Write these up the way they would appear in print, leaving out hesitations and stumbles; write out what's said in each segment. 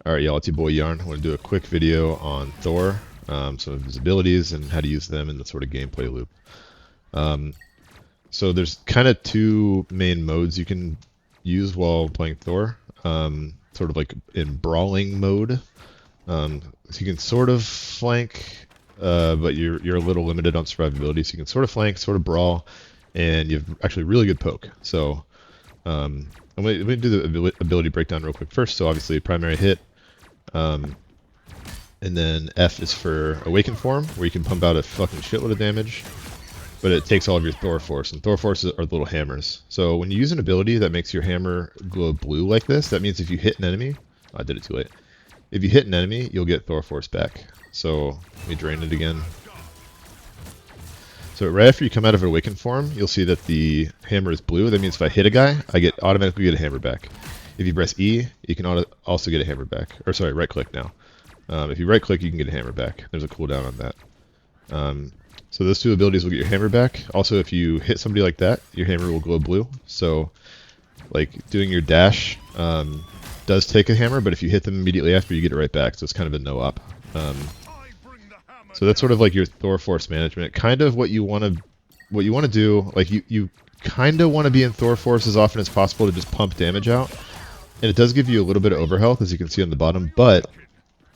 Alright y'all, it's your boy Yarn. I want to do a quick video on Thor, some of his abilities and how to use them in the sort of gameplay loop. So there's kind of two main modes you can use while playing Thor, sort of like in brawling mode. So you can sort of flank, but you're a little limited on survivability, so you can sort of flank, sort of brawl, and you have actually really good poke. So I'm going to do the ability breakdown real quick first. So obviously primary hit, and then F is for Awaken Form, where you can pump out a fucking shitload of damage, but it takes all of your Thor Force, and Thor Forces are little hammers. So when you use an ability that makes your hammer glow blue like this, that means if you hit an enemy, oh, I did it too late. If you hit an enemy, you'll get Thor Force back. So let me drain it again. So right after you come out of Awaken Form, you'll see that the hammer is blue. That means if I hit a guy, I automatically get a hammer back. If you press E, you can also get a hammer back. Or sorry, right click now. If you right click, you can get a hammer back. There's a cooldown on that. So those two abilities will get your hammer back. Also, if you hit somebody like that, your hammer will glow blue. So like doing your dash does take a hammer, but if you hit them immediately after, you get it right back. So it's kind of a no-op. So that's sort of like your Thor Force management. Kind of what you want to do. Like you kind of want to be in Thor Force as often as possible to just pump damage out. And it does give you a little bit of overhealth, as you can see on the bottom, but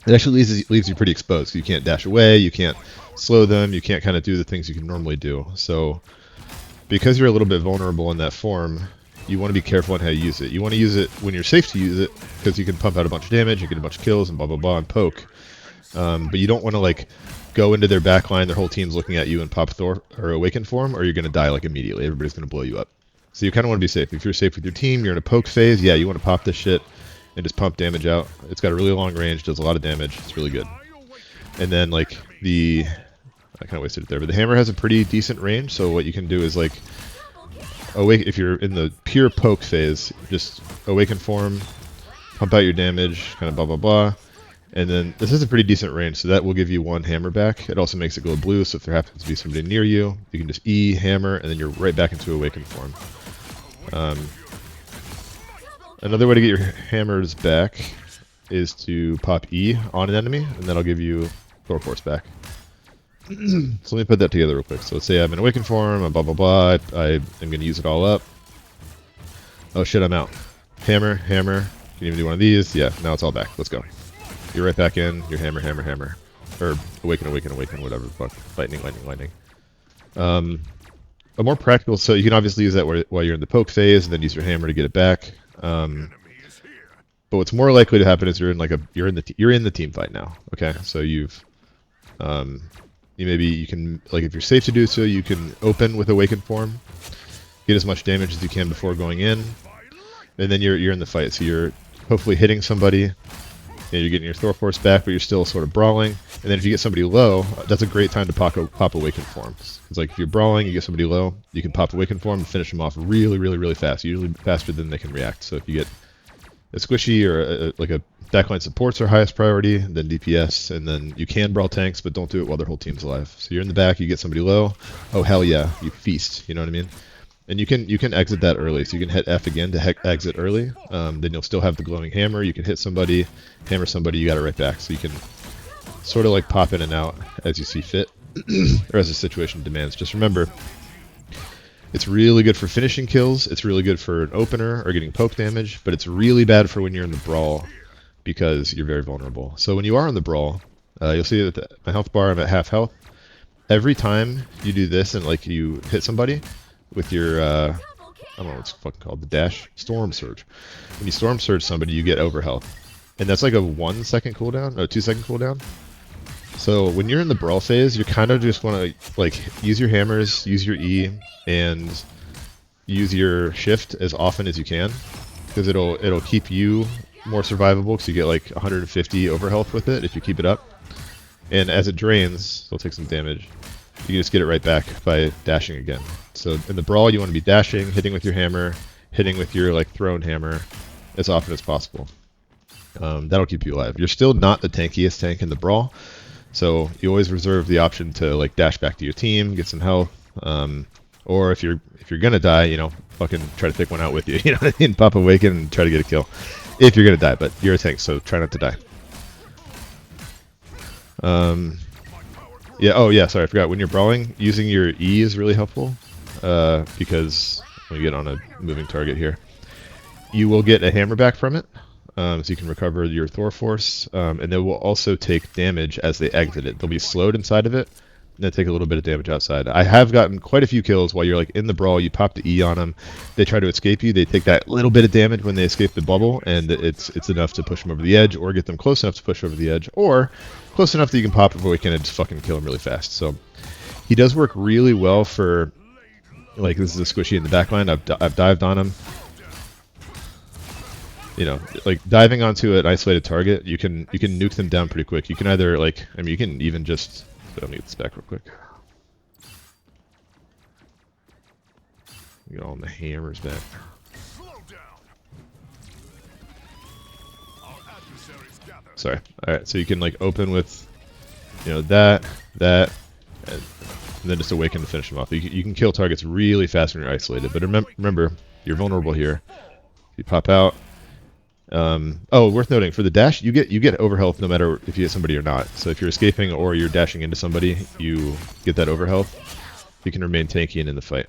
it actually leaves you pretty exposed. You can't dash away, you can't slow them, you can't kind of do the things you can normally do. So because you're a little bit vulnerable in that form, you want to be careful on how you use it. You want to use it when you're safe to use it, because you can pump out a bunch of damage, you get a bunch of kills, and blah blah blah, and poke. But you don't want to like go into their backline, their whole team's looking at you and pop Thor or Awaken Form, or you're going to die like immediately. Everybody's going to blow you up. So you kind of want to be safe. If you're safe with your team, you're in a poke phase, yeah, you want to pop this shit and just pump damage out. It's got a really long range, does a lot of damage, it's really good. And then like I kind of wasted it there, but the hammer has a pretty decent range, so what you can do is like, if you're in the pure poke phase, just Awaken Form, pump out your damage, kind of blah blah blah. And then this is a pretty decent range, so that will give you one hammer back. It also makes it glow blue, so if there happens to be somebody near you, you can just E, hammer, and then you're right back into Awaken Form. Another way to get your hammers back is to pop E on an enemy, and that'll give you Thor Force back. So let me put that together real quick. So let's say I'm in Awaken Form, I'm blah blah blah, I am going to use it all up. Oh shit, I'm out. Hammer, hammer, can you even do one of these? Yeah, now it's all back. Let's go. You're right back in, your hammer, hammer, hammer. Or awaken, awaken, awaken, whatever the fuck. Lightning, lightning, lightning. A more practical, so you can obviously use that while you're in the poke phase, and then use your hammer to get it back. But what's more likely to happen is you're in the team fight now. Okay, so you can, like, if you're safe to do so, you can open with Awaken Form, get as much damage as you can before going in, and then you're in the fight. So you're hopefully hitting somebody. You're getting your Thor Force back, but you're still sort of brawling. And then if you get somebody low, that's a great time to pop Awaken Form. It's like if you're brawling, you get somebody low, you can pop Awaken Form and finish them off really, really, really fast. Usually faster than they can react. So if you get a squishy or like a backline supports are highest priority, then DPS, and then you can brawl tanks, but don't do it while their whole team's alive. So you're in the back, you get somebody low, oh hell yeah, you feast. You know what I mean? And you can exit that early, so you can hit F again to exit early. Then you'll still have the glowing hammer. You can hit somebody, hammer somebody, you got it right back. So you can sort of like pop in and out as you see fit, or as the situation demands. Just remember, it's really good for finishing kills. It's really good for an opener or getting poke damage, but it's really bad for when you're in the brawl because you're very vulnerable. So when you are in the brawl, you'll see that my health bar, I'm at half health. Every time you do this and like you hit somebody with your, I don't know what it's fucking called, the dash, Storm Surge. When you Storm Surge somebody, you get overhealth. And that's like a 1 second cooldown, no, 2 second cooldown. So when you're in the brawl phase, you kind of just want to like use your hammers, use your E, and use your shift as often as you can, because it'll keep you more survivable, because you get like 150 overhealth with it if you keep it up. And as it drains, it'll take some damage. You can just get it right back by dashing again. So in the brawl, you want to be dashing, hitting with your hammer, hitting with your like thrown hammer as often as possible. That'll keep you alive. You're still not the tankiest tank in the brawl, so you always reserve the option to like dash back to your team, get some health, or if you're gonna die, you know, fucking try to pick one out with you. You know what I mean? Pop Awaken and try to get a kill. if you're gonna die, but you're a tank, so try not to die. Yeah. Oh yeah. Sorry, I forgot. When you're brawling, using your E is really helpful because when you get on a moving target here, you will get a hammer back from it, so you can recover your Thor force, and they will also take damage as they exit it. They'll be slowed inside of it, and then take a little bit of damage outside. I have gotten quite a few kills while you're like in the brawl. You pop the E on them, they try to escape you. They take that little bit of damage when they escape the bubble, and it's enough to push them over the edge, or get them close enough to push over the edge, or close enough that you can pop before we can just fucking kill him really fast. So he does work really well for like this is a squishy in the backline. I've dived on him. You know, like diving onto an isolated target, you can nuke them down pretty quick. You can either like, I mean, you can even just. Let me get this back real quick. Get all my hammers back. Sorry. All right, so you can like open with, you know, that, and then just awaken to finish them off. You can kill targets really fast when you're isolated, but remember, you're vulnerable here. You pop out. Oh, worth noting, for the dash, you get overhealth no matter if you hit somebody or not. So if you're escaping or you're dashing into somebody, you get that overhealth. You can remain tanky and in the fight.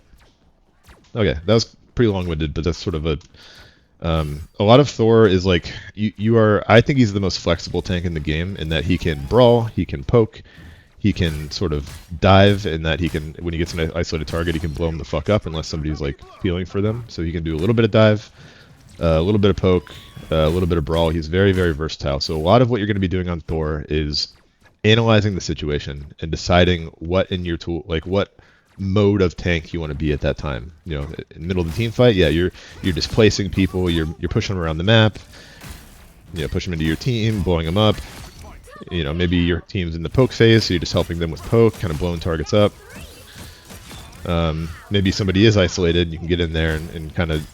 Okay, that was pretty long-winded, but that's sort of a lot of Thor is like, I think he's the most flexible tank in the game in that he can brawl, he can poke, he can sort of dive, in that he can, when he gets an isolated target, he can blow him the fuck up unless somebody's like feeling for them. So he can do a little bit of dive, a little bit of poke, a little bit of brawl. He's very, very versatile. So a lot of what you're going to be doing on Thor is analyzing the situation and deciding what in your tool, like what mode of tank you want to be at that time. You know, in the middle of the team fight, yeah, you're displacing people, you're pushing them around the map, you know, push them into your team, blowing them up. You know, maybe your team's in the poke phase, so you're just helping them with poke, kind of blowing targets up. Maybe somebody is isolated, you can get in there and kind of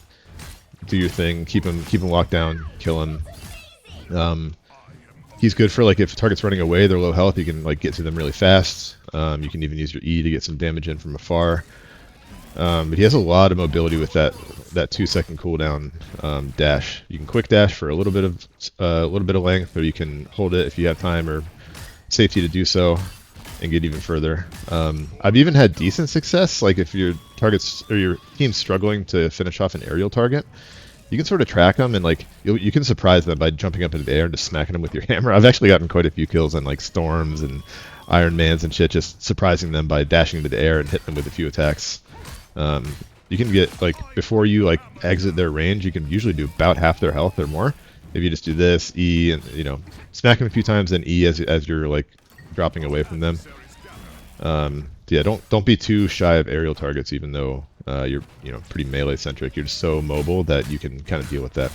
do your thing, keep him locked down, kill him. He's good for like if a target's running away, they're low health, you can like get to them really fast. You can even use your E to get some damage in from afar. But he has a lot of mobility with that 2-second cooldown dash. You can quick dash for a little bit of length, or you can hold it if you have time or safety to do so and get even further. I've even had decent success, like if your targets or your team's struggling to finish off an aerial target, you can sort of track them and like you can surprise them by jumping up into the air and just smacking them with your hammer. I've actually gotten quite a few kills on like Storms and Iron Mans and shit, just surprising them by dashing into the air and hitting them with a few attacks. You can get like before you like exit their range, you can usually do about half their health or more if you just do this E and you know smack them a few times, then E as you're like dropping away from them. Yeah, don't be too shy of aerial targets, even though you're pretty melee centric. You're just so mobile that you can kind of deal with that.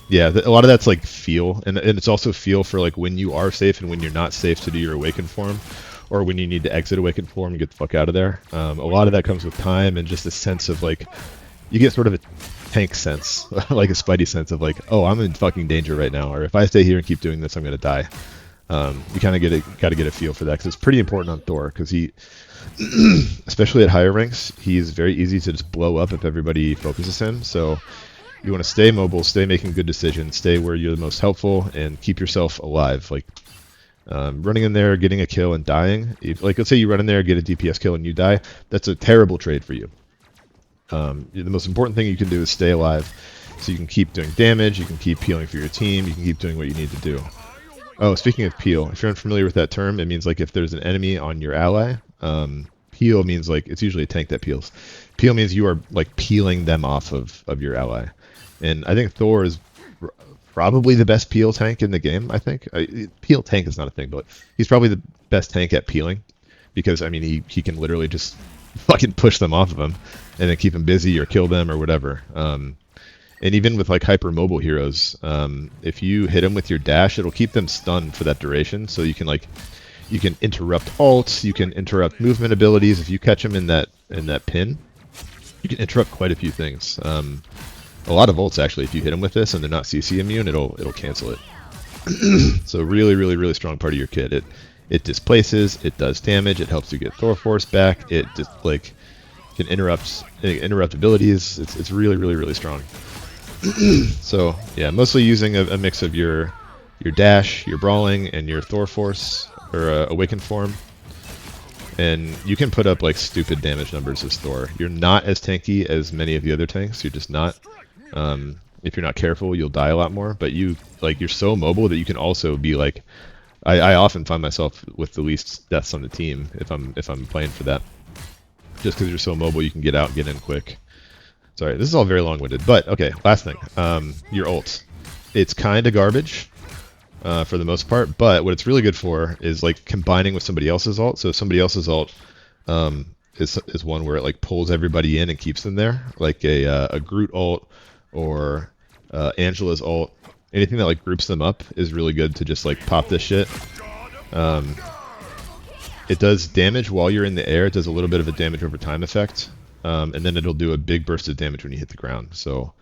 Yeah, a lot of that's like feel, and it's also feel for like when you are safe and when you're not safe to do your awakened form, or when you need to exit awakened form and get the fuck out of there. A lot of that comes with time and just a sense of like, you get sort of a tank sense, like a Spidey sense of like, oh, I'm in fucking danger right now, or if I stay here and keep doing this, I'm gonna die. You kind of got to get a feel for that, because it's pretty important on Thor, because he, especially at higher ranks, he's very easy to just blow up if everybody focuses him. So you want to stay mobile, stay making good decisions, stay where you're the most helpful, and keep yourself alive. Like running in there, getting a kill and dying. Like let's say you run in there, get a DPS kill, and you die. That's a terrible trade for you. The most important thing you can do is stay alive, so you can keep doing damage, you can keep healing for your team, you can keep doing what you need to do. Oh, speaking of peel, if you're unfamiliar with that term, it means like if there's an enemy on your ally. Peel means like it's usually a tank that peels. Peel means you are like peeling them off of your ally. And I think Thor is probably the best peel tank in the game, I think. Peel tank is not a thing, but he's probably the best tank at peeling. Because, I mean, he can literally just fucking push them off of him and then keep them busy or kill them or whatever. And even with like hyper mobile heroes, if you hit them with your dash, it'll keep them stunned for that duration. So you can interrupt ults, you can interrupt movement abilities. If you catch them in that pin, you can interrupt quite a few things. A lot of ults actually, if you hit them with this and they're not CC immune, it'll cancel it. So really, really, really strong part of your kit. It displaces, it does damage, it helps you get Thor Force back. It just like can interrupt abilities. It's really, really, really strong. So yeah, mostly using a mix of your dash, your brawling, and your Thor force or awakened form. And you can put up like stupid damage numbers as Thor. You're not as tanky as many of the other tanks. You're just not. If you're not careful, you'll die a lot more. But you're so mobile that you can also be like. I often find myself with the least deaths on the team if I'm playing for that. Just because you're so mobile, you can get out and get in quick. Sorry, this is all very long-winded. But okay, last thing. Your ult. It's kind of garbage. For the most part, but what it's really good for is like combining with somebody else's ult. So somebody else's ult is one where it like pulls everybody in and keeps them there, like a Groot ult or Angela's ult. Anything that like groups them up is really good to just like pop this shit. It does damage while you're in the air. It does a little bit of a damage over time effect, and then it'll do a big burst of damage when you hit the ground. So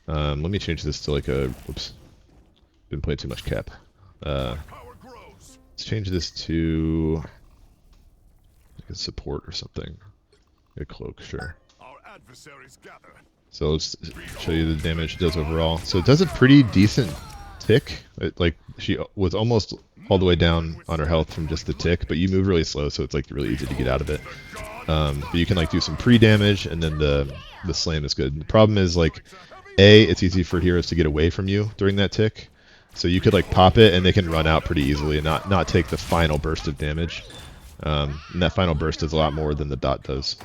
let me change this to like a whoops. Been playing too much cap. Let's change this to like a support or something. A cloak, sure. So let's show you the damage it does overall. So it does a pretty decent tick. Like she was almost all the way down on her health from just the tick, but you move really slow, so it's like really easy to get out of it. But you can like do some pre-damage, and then the slam is good. The problem is like, it's easy for heroes to get away from you during that tick. So you could like pop it and they can run out pretty easily and not take the final burst of damage. And that final burst does a lot more than the dot does.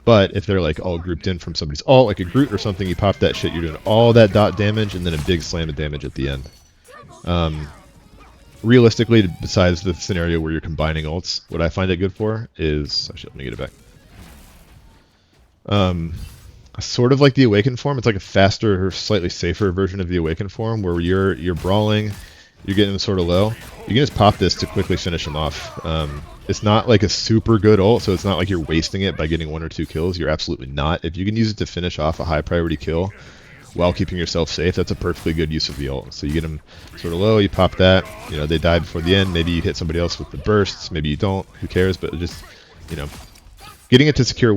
But if they're like all grouped in from somebody's ult, like a Groot or something, you pop that shit, you're doing all that dot damage and then a big slam of damage at the end. Realistically, besides the scenario where you're combining ults, what I find it good for is... Actually, let me get it back. Sort of like the Awakened form. It's like a faster or slightly safer version of the Awakened form where you're brawling, you're getting them sort of low. You can just pop this to quickly finish them off. It's not like a super good ult, so it's not like you're wasting it by getting 1 or 2 kills. You're absolutely not. If you can use it to finish off a high priority kill while keeping yourself safe, that's a perfectly good use of the ult. So you get them sort of low, you pop that, they die before the end. Maybe you hit somebody else with the bursts, maybe you don't, who cares, but just, getting it to secure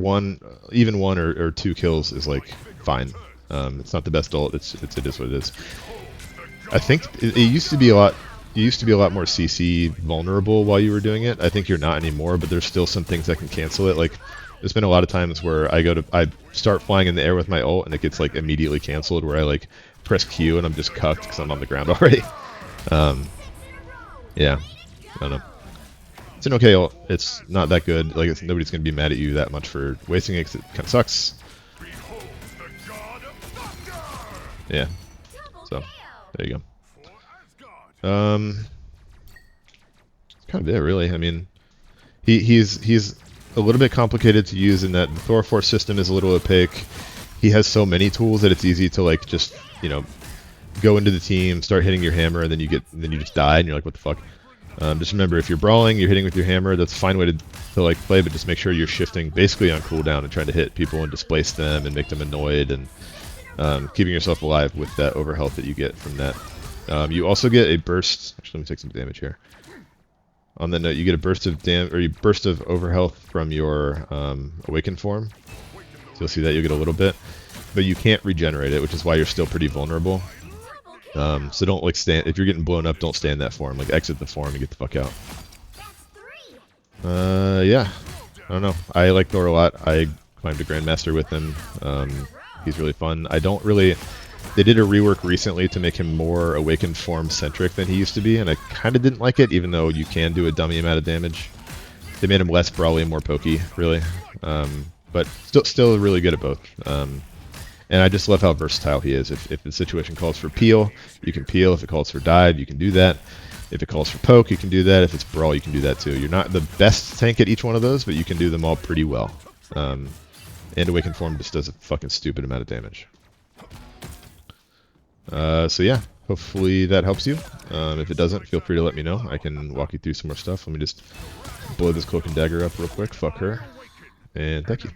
even one or 2 kills is like fine. It's not the best ult. It is what it is. I think it used to be a lot. You used to be a lot more CC vulnerable while you were doing it. I think you're not anymore, but there's still some things that can cancel it. Like there's been a lot of times where I start flying in the air with my ult and it gets like immediately canceled. Where I like press Q and I'm just cucked because I'm on the ground already. Yeah, I don't know. It's an okay ult. It's not that good. Like nobody's gonna be mad at you that much for wasting it, 'cause it kind of sucks. Yeah. So there you go. That's kind of it, really. I mean, he's a little bit complicated to use in that the Thor Force system is a little opaque. He has so many tools that it's easy to like just go into the team, start hitting your hammer, and then you just die, and you're like, what the fuck? Just remember, if you're brawling, you're hitting with your hammer, that's a fine way to like play, but just make sure you're shifting basically on cooldown and trying to hit people and displace them and make them annoyed, and keeping yourself alive with that overhealth that you get from that. You also get a burst. Actually, let me take some damage here. On the note, you get a burst of overhealth from your awakened form. So you'll see that you'll get a little bit, but you can't regenerate it, which is why you're still pretty vulnerable. So don't like stand if you're getting blown up. Don't stay in that form. Like exit the form and get the fuck out. Yeah, I don't know. I like Thor a lot. I climbed to Grandmaster with him. He's really fun. They did a rework recently to make him more awakened form centric than he used to be, and I kind of didn't like it, even though you can do a dummy amount of damage. They made him less brawly and more pokey, really, but still really good at both. And I just love how versatile he is. If the situation calls for peel, you can peel. If it calls for dive, you can do that. If it calls for poke, you can do that. If it's brawl, you can do that too. You're not the best tank at each one of those, but you can do them all pretty well. And awakened form just does a fucking stupid amount of damage. So yeah, hopefully that helps you. If it doesn't, feel free to let me know. I can walk you through some more stuff. Let me just blow this cloak and dagger up real quick. Fuck her. And thank you.